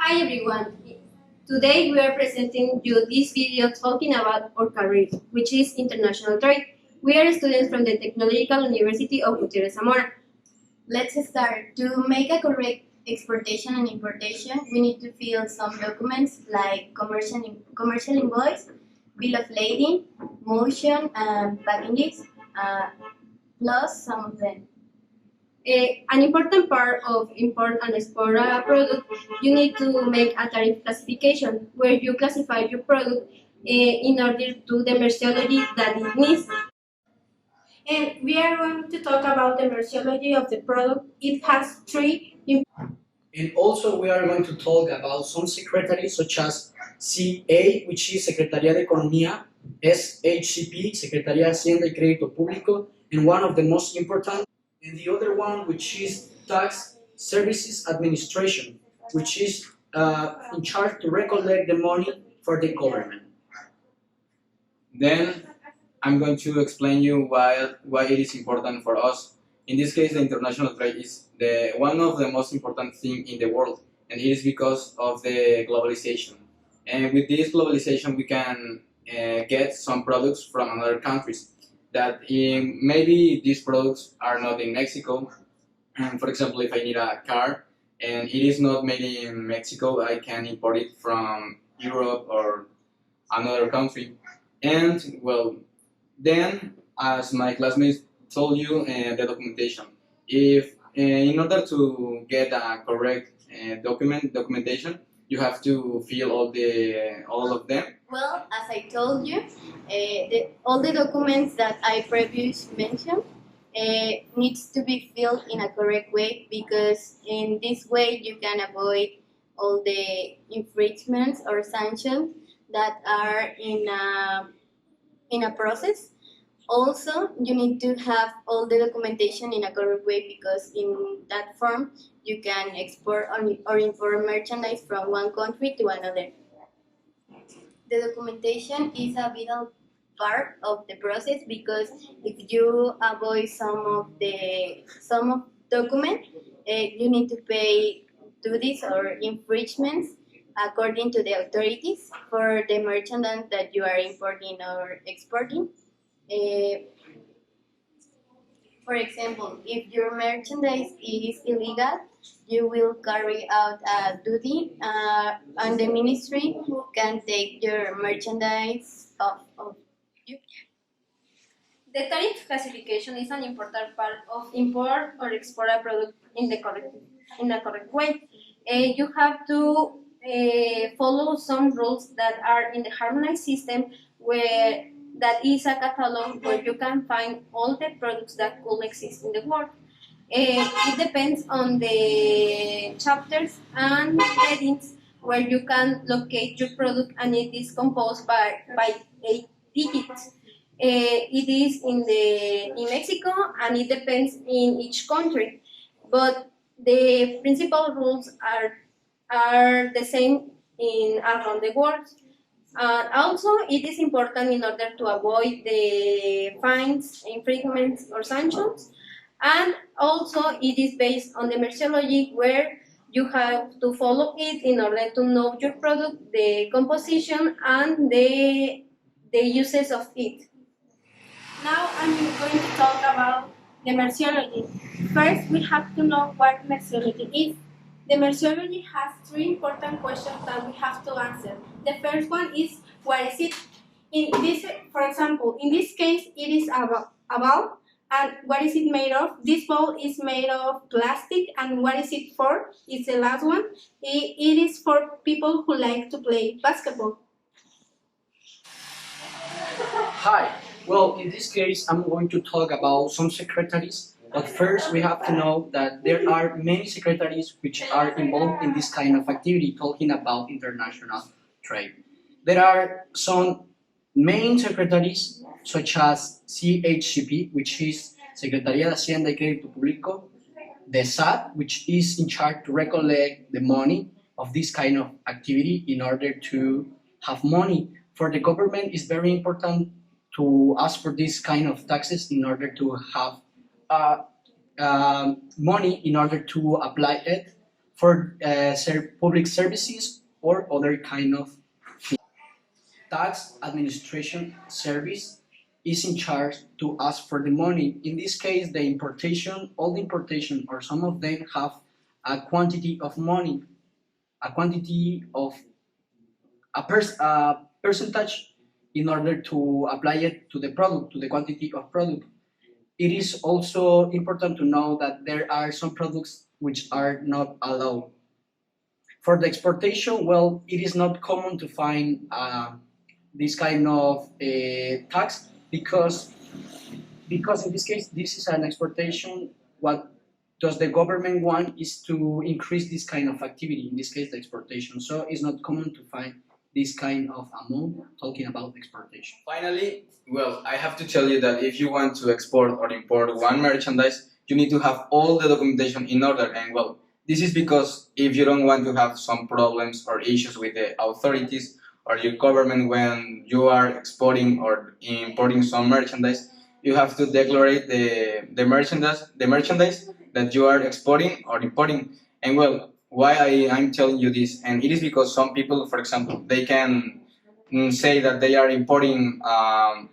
Hi everyone. Today we are presenting you this video talking about our career, which is international trade. We are students from the Technological University of Gutierrez Zamora. Let's start. To make a correct exportation and importation, we need to fill some documents like commercial invoice, bill of lading, motion, and packages, plus some of them. An important part of import and export a product, you need to make a tariff classification where you classify your product in order to the merceology that it needs. And we are going to talk about the merceology of the product. It has three. And also we are going to talk about some secretaries such as CA, which is Secretaría de Economía, SHCP, Secretaría de Hacienda y Crédito Público, and one of the most important, and the other one which is Tax Services Administration, which is in charge to recollect the money for the government. Then I'm going to explain you why it is important for us. In this case, the international trade is one of the most important things in the world, and it is because of the globalization. And with this globalization, we can get some products from other countries that maybe these products are not in Mexico. For example, if I need a car and it is not made in Mexico, I can import it from Europe or another country. And well, then, as my classmates told you, the documentation. If in order to get a correct documentation, you have to fill all of them. Well, as I told you, all the documents that I previously mentioned needs to be filled in a correct way, because in this way you can avoid all the infringements or sanctions that are in a process. Also, you need to have all the documentation in a correct way, because in that form you can export or import merchandise from one country to another. The documentation is a vital part of the process, because if you avoid some document, you need to pay duties or infringements according to the authorities for the merchandise that you are importing or exporting. For example, if your merchandise is illegal, you will carry out a duty, and the ministry can take your merchandise off of you. The tariff classification is an important part of import or export a product in a correct way. You have to follow some rules that are in the harmonized system, where that is a catalog where you can find all the products that could exist in the world. It depends on the chapters and headings where you can locate your product, and it is composed by 8 digits. It is in Mexico, and it depends in each country, but the principal rules are the same in around the world. Also, it is important in order to avoid the fines, infringements, or sanctions. And also, it is based on the merceology, where you have to follow it in order to know your product, the composition, and the uses of it. Now I'm going to talk about the merceology. First, we have to know what merceology is. The merceology has three important questions that we have to answer. The first one is, what is it? For example, in this case, it is a ball. And what is it made of? This ball is made of plastic. And what is it for? It's the last one. It is for people who like to play basketball. Hi. Well, in this case, I'm going to talk about some secretaries. But first, we have to know that there are many secretaries which are involved in this kind of activity, talking about international trade. There are some main secretaries, such as CHCP, which is Secretaría de Hacienda y Crédito Público, the SAT, which is in charge to recollect the money of this kind of activity in order to have money. For the government, it's very important to ask for this kind of taxes in order to have money in order to apply it for public services or other kind of fee. Tax administration service is in charge to ask for the money. In this case, the importation, all the importation or some of them have a quantity of money, a quantity of a percentage in order to apply it to the product, to the quantity of product. It is also important to know that there are some products which are not allowed. For the exportation, well, it is not common to find this kind of tax because in this case this is an exportation. What does the government want is to increase this kind of activity, in this case the exportation, so it's not common to find this kind of amount talking about exportation. Finally, well, I have to tell you that if you want to export or import one merchandise, you need to have all the documentation in order. And well, this is because if you don't want to have some problems or issues with the authorities or your government when you are exporting or importing some merchandise, you have to declare the merchandise that you are exporting or importing. And well, why I'm telling you this, and it is because some people, for example, they can say that they are importing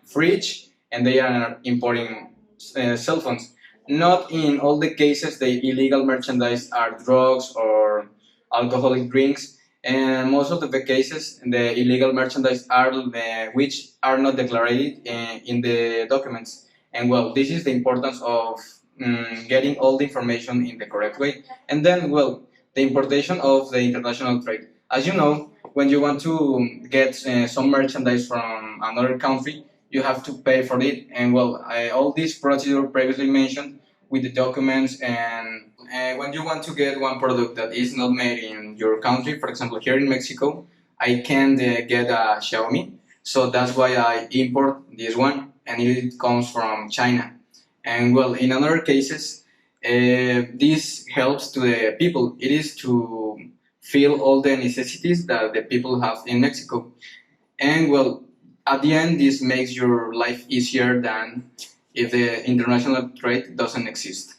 fridge and they are importing cell phones. Not in all the cases the illegal merchandise are drugs or alcoholic drinks, and most of the cases the illegal merchandise are which are not declared in the documents. And well, this is the importance of getting all the information in the correct way. And then, well, the importation of the international trade. As you know, when you want to get some merchandise from another country, you have to pay for it. And well, all this procedure previously mentioned with the documents, and when you want to get one product that is not made in your country, for example, here in Mexico, I can't get a Xiaomi, so that's why I import this one, and it comes from China. And well, in other cases, this helps to the people. It is to fill all the necessities that the people have in Mexico. And well, at the end, this makes your life easier than if the international trade doesn't exist.